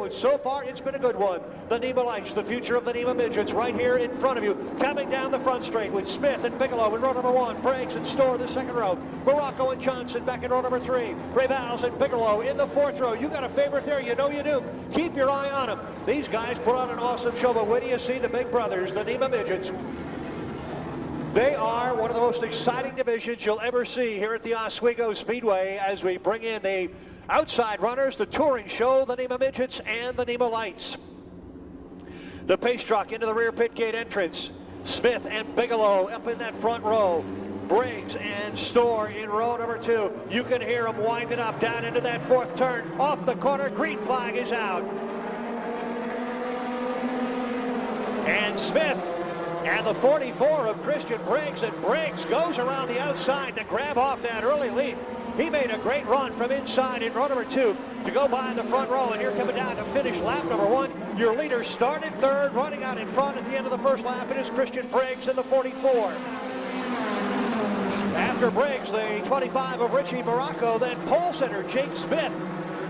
and so far it's been a good one. The NEMA Lites, the future of the NEMA Midgets, right here in front of you, coming down the front straight with Smith and Bigelow in row number 1, Briggs and Storr the second row, Morocco and Johnson back in row number 3, Revals and Bigelow in the 4th row. You got a favorite there, you know you do. Keep your eye on them. These guys put on an awesome show, but when do you see the big brothers, the NEMA Midgets? They are one of the most exciting divisions you'll ever see here at the Oswego Speedway as we bring in the outside runners, the touring show, the NEMA Midgets and the NEMA Lites. The pace truck into the rear pit gate entrance. Smith and Bigelow up in that front row. Briggs and Storr in row number 2. You can hear them winding up down into that 4th turn. Off the corner, green flag is out. And Smith and the 44 of Christian Briggs, and Briggs goes around the outside to grab off that early lead. He made a great run from inside in row number 2 to go by the front row, and here coming down to finish lap number 1. Your leader started 3rd, running out in front at the end of the first lap. It is Christian Briggs in the 44. After Briggs, the 25 of Richie Morocco, then pole sitter Jake Smith.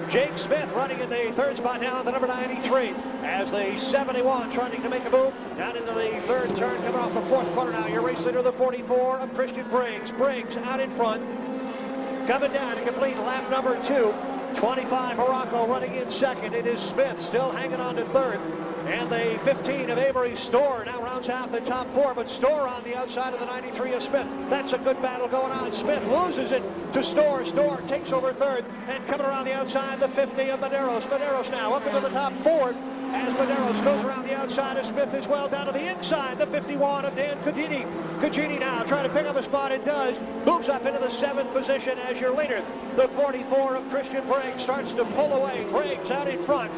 Jake Smith running in the 3rd spot now, the number 93, as the 71 trying to make a move down into the 3rd turn, coming off the 4th corner now. Your race leader, the 44 of Christian Briggs. Briggs out in front, coming down to complete lap number 2. 25 Morocco running in 2nd. It is Smith still hanging on to 3rd. And the 15 of Avery Storr now rounds out the top 4, but Storr on the outside of the 93 of Smith. That's a good battle going on. Smith loses it to Storr. Storr takes over 3rd, and coming around the outside, the 50 of Medeiros. Medeiros now up into the top 4 as Medeiros goes around the outside of Smith as well, down to the inside, the 51 of Dan Cugini. Cugini now trying to pick up a spot. It does. Moves up into the 7th position as your leader. The 44 of Christian Briggs starts to pull away. Briggs out in front.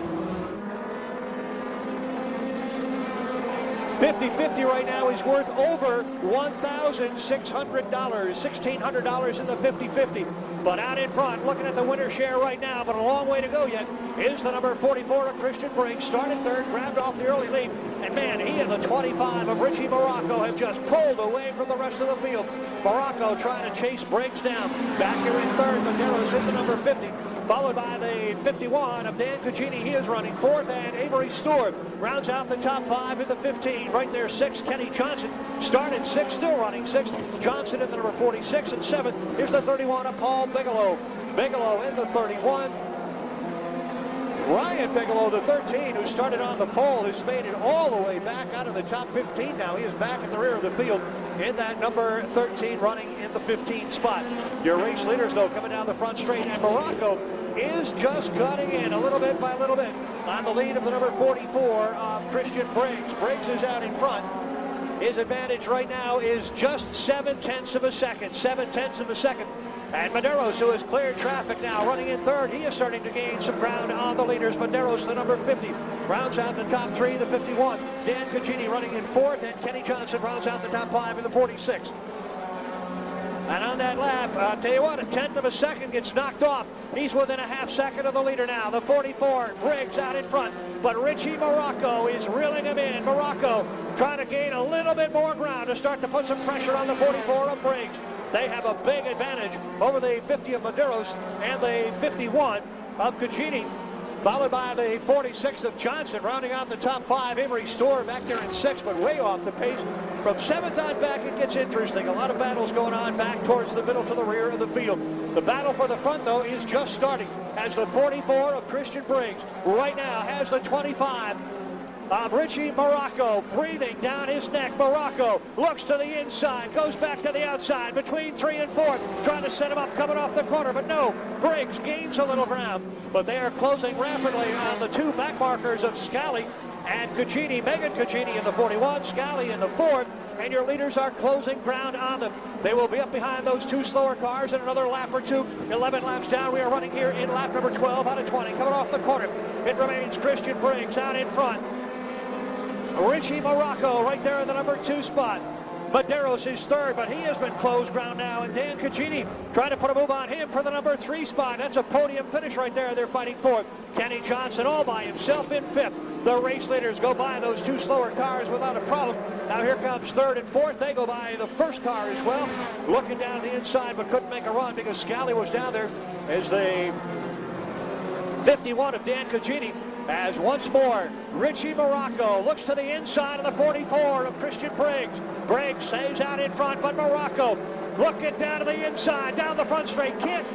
50-50 right now is worth over $1,600, $1,600 in the 50-50. But out in front, looking at the winner share right now, but a long way to go yet, is the number 44 of Christian Briggs. Started 3rd, grabbed off the early lead. And man, he and the 25 of Richie Morocco have just pulled away from the rest of the field. Morocco trying to chase Briggs down. Back here in 3rd, Medeiros is the number 50. Followed by the 51 of Dan Cugini. He is running 4th, and Avery Storr rounds out the top 5 in the 15. Right there, 6th, Kenny Johnson. Started 6th, still running 6th. Johnson in the number 46, and 7th. Here's the 31 of Paul Bigelow. Bigelow in the 31. Ryan Bigelow, the 13, who started on the pole, has faded all the way back out of the top 15 now. He is back at the rear of the field in that number 13, running in the 15th spot. Your race leaders, though, coming down the front straight, and Morocco is just cutting in a little bit by little bit on the lead of the number 44 of Christian Briggs. Briggs is out in front. His advantage right now is just 7/10 of a second. 7/10 of a second. And Medeiros, who has cleared traffic now, running in 3rd. He is starting to gain some ground on the leaders. Medeiros, the number 50, rounds out the top 3, the 51. Dan Cugini running in 4th, and Kenny Johnson rounds out the top 5 in the 46. And on that lap, I'll tell you what, 1/10 of a second gets knocked off. He's within a 1/2 second of the leader now. The 44, Briggs out in front. But Richie Morocco is reeling him in. Morocco trying to gain a little bit more ground to start to put some pressure on the 44 of Briggs. They have a big advantage over the 50 of Medeiros and the 51 of Cugini, followed by the 46 of Johnson, rounding out the top 5. Avery Storr back there in 6th, but way off the pace. From 7th on back, it gets interesting. A lot of battles going on back towards the middle to the rear of the field. The battle for the front, though, is just starting as the 44 of Christian Briggs right now has the 25 of Richie Morocco breathing down his neck. Morocco looks to the inside, goes back to the outside between 3 and 4, trying to set him up coming off the corner, but no, Briggs gains a little ground, but they are closing rapidly on the 2 back markers of Scally and Cugini. Megan Cugini in the 41, Scally in the 4th, and your leaders are closing ground on them. They will be up behind those 2 slower cars in another lap or 2. 11 laps down. We are running here in lap number 12 out of 20, coming off the corner. It remains Christian Briggs out in front. Richie Morocco right there in the number 2 spot. Medeiros is 3rd, but he has been closed ground now, and Dan Cugini trying to put a move on him for the number 3 spot. That's a podium finish right there. They're fighting for it. Kenny Johnson all by himself in 5th. The race leaders go by those 2 slower cars without a problem. Now here comes 3rd and 4th. They go by the 1st car as well. Looking down the inside, but couldn't make a run because Scally was down there as the 51 of Dan Cugini as once more Richie Morocco looks to the inside of the 44 of Christian Briggs. Briggs stays out in front, but Morocco looking down to the inside, down the front straight. Can't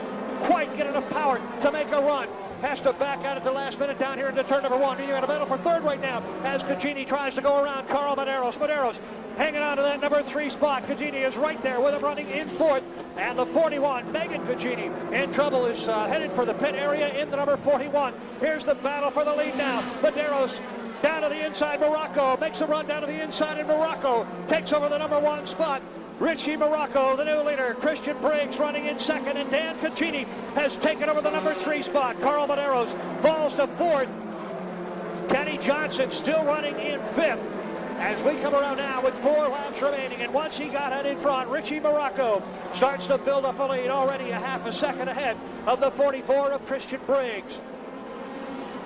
quite get enough power to make a run. Has to back out at the last minute down here into turn number 1. You're in a battle for third right now as Cugini tries to go around Carl Medeiros. Medeiros hanging on to that number 3 spot. Cugini is right there with him running in fourth. And the 41, Megan Cugini, in trouble, is headed for the pit area in the number 41. Here's the battle for the lead now. Medeiros down to the inside. Morocco makes a run down to the inside, and Morocco takes over the number 1 spot. Richie Morocco, the new leader. Christian Briggs running in second, and Dan Cugini has taken over the number 3 spot. Carl Medeiros falls to 4th. Kenny Johnson still running in 5th. As we come around now with 4 laps remaining, and once he got out in front, Richie Morocco starts to build up a lead, already a half a second ahead of the 44 of Christian Briggs.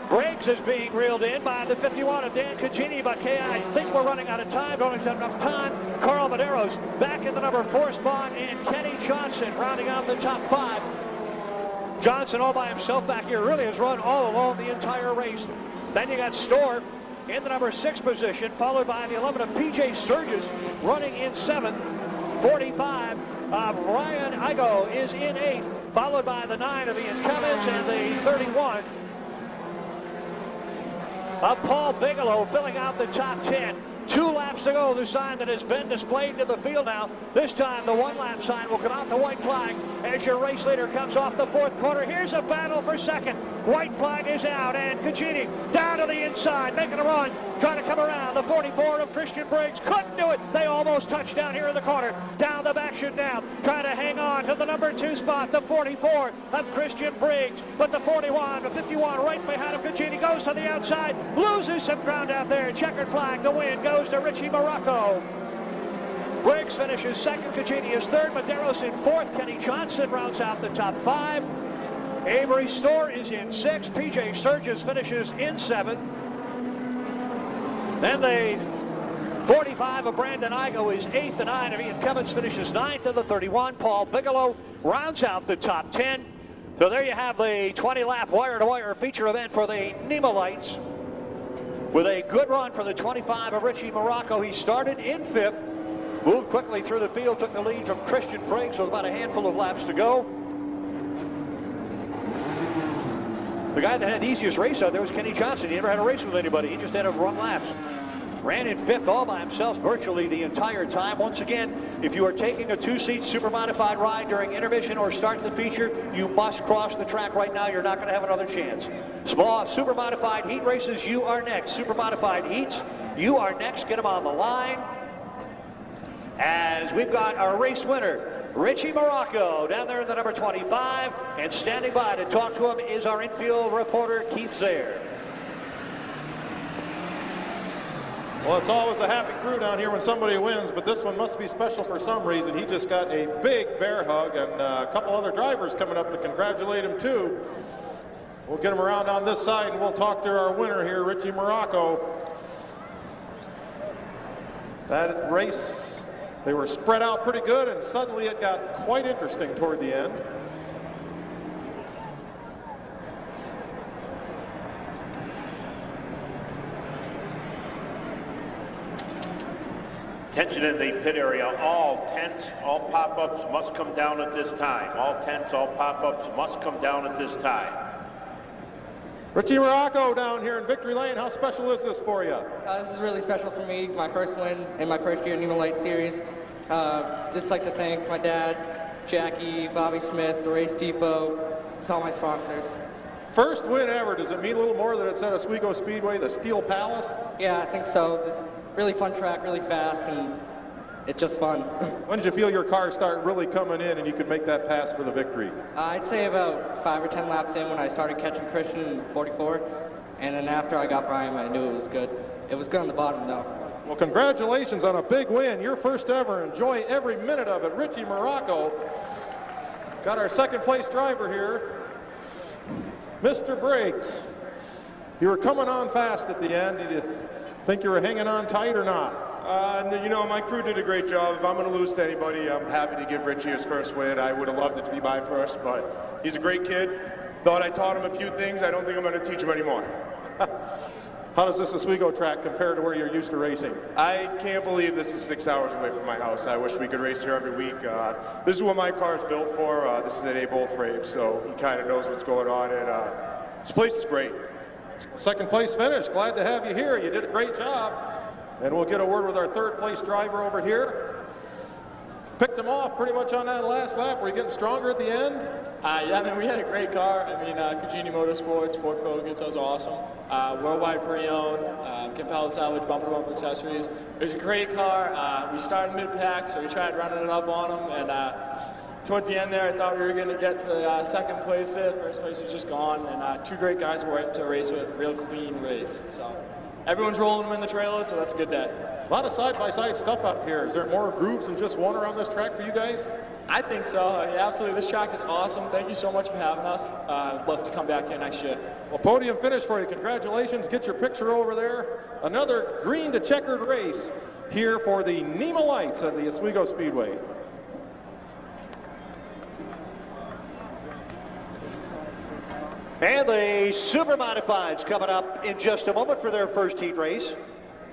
Briggs is being reeled in by the 51 of Dan Cugini, but I think we're running out of time. Don't have enough time. Carl Medeiros back in the number 4 spot, and Kenny Johnson rounding out the top 5. Johnson all by himself back here really has run all alone the entire race. Then you got Storr in the number 6 position, followed by the 11 of PJ Sturgis running in 7th. 45 of Ryan Igo is in 8th, followed by the 9 of Ian Cummins and the 31 of Paul Bigelow filling out the top 10. 2 laps to go, the sign that has been displayed to the field now. This time the 1-lap sign will come out the white flag as your race leader comes off the 4th corner. Here's a battle for second. White flag is out, and Cugini down to the inside, making a run, trying to come around. The 44 of Christian Briggs couldn't do it. They almost touched down here in the corner. Down the back chute now, trying to hang on to the number 2 spot, the 44 of Christian Briggs. But the 41, the 51 right behind him. Cugini goes to the outside, loses some ground out there. Checkered flag, the win goes to Richie Morocco. Briggs finishes 2nd, Cugini is 3rd, Medeiros in 4th. Kenny Johnson rounds out the top 5. Avery Storr is in 6th. PJ Sturgis finishes in 7th. Then the 45 of Brandon Igo is 8th. The 9 of Ian Cummins finishes 9th. And the 31, Paul Bigelow, rounds out the top 10. So there you have the 20-lap wire-to-wire feature event for the NEMA Lights. With a good run for the 25 of Richie Morocco. He started in 5th, moved quickly through the field, took the lead from Christian Briggs with about a handful of laps to go. The guy that had the easiest race out there was Kenny Johnson. He never had a race with anybody. He just had to run laps. Ran in 5th all by himself virtually the entire time. Once again, if you are taking a 2-seat super modified ride during intermission or start the feature, you must cross the track right now. You're not going to have another chance. Small super modified heat races, you are next. Super modified heats, you are next. Get them on the line. As we've got our race winner, Richie Morocco, down there in the number 25, and standing by to talk to him is our infield reporter, Keith Zaire. Well, it's always a happy crew down here when somebody wins, but this one must be special for some reason. He just got a big bear hug, and a couple other drivers coming up to congratulate him too. We'll get him around on this side, and we'll talk to our winner here, Richie Morocco. That race, they were spread out pretty good, and suddenly it got quite interesting toward the end. Attention in the pit area, all tents, all pop-ups must come down at this time. All tents, all pop-ups must come down at this time. Richie Morocco down here in Victory Lane, how special is this for you? This is really special for me, my first win in my first year in NEMA Lite Series. Just like to thank my dad, Jackie, Bobby Smith, the Race Depot, just all my sponsors. First win ever, does it mean a little more that it's at Oswego Speedway, the Steel Palace? Yeah, I think so. This really fun track, really fast, and it's just fun. When did you feel your car start really coming in and you could make that pass for the victory? I'd say about 5 or 10 laps in when I started catching Christian in 44, and then after I got Brian, I knew it was good. It was good on the bottom, though. Well, congratulations on a big win, your first ever. Enjoy every minute of it. Richie Morocco. Got our second place driver here, Mr. Briggs. You were coming on fast at the end. Did you think you were hanging on tight or not? You know, my crew did a great job. If I'm going to lose to anybody, I'm happy to give Richie his first win. I would have loved it to be my first, but he's a great kid. Thought I taught him a few things. I don't think I'm going to teach him anymore. How does this Oswego track compare to where you're used to racing? I can't believe this is 6 hours away from my house. I wish we could race here every week. This is what my car is built for. This is an A-bolt frame, so he kind of knows what's going on, and this place is great. Second place finish. Glad to have you here. You did a great job. And we'll get a word with our third place driver over here. Picked him off pretty much on that last lap. Were you getting stronger at the end? Yeah, I mean, we had a great car. I mean, Cugini Motorsports, Ford Focus, that was awesome. Worldwide pre-owned, Compel Salvage bumper accessories. It was a great car. We started mid-pack, so we tried running it up on them. And towards the end there, I thought we were going to get the second place there. First place was just gone. And two great guys to race with. Real clean race. So everyone's rolling them in the trailer, so that's a good day. A lot of side-by-side stuff up here. Is there more grooves than just one around this track for you guys? I think so. Yeah, absolutely. This track is awesome. Thank you so much for having us. I'd love to come back here next year. Well, podium finish for you. Congratulations. Get your picture over there. Another green to checkered race here for the NEMA Lights at the Oswego Speedway. And the Super Modifieds coming up in just a moment for their first heat race.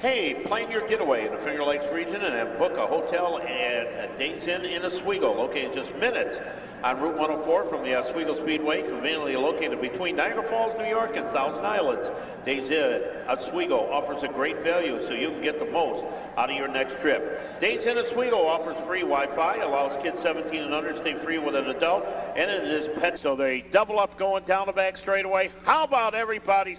Hey, plan your getaway in the Finger Lakes region and book a hotel at Days Inn in Oswego, located just minutes on Route 104 from the Oswego Speedway, conveniently located between Niagara Falls, New York and Thousand Islands. Days Inn Oswego offers a great value so you can get the most out of your next trip. Days Inn Oswego offers free Wi-Fi, allows kids 17 and under stay free with an adult, and it is pet. So they double up going down the back straightaway. How about everybody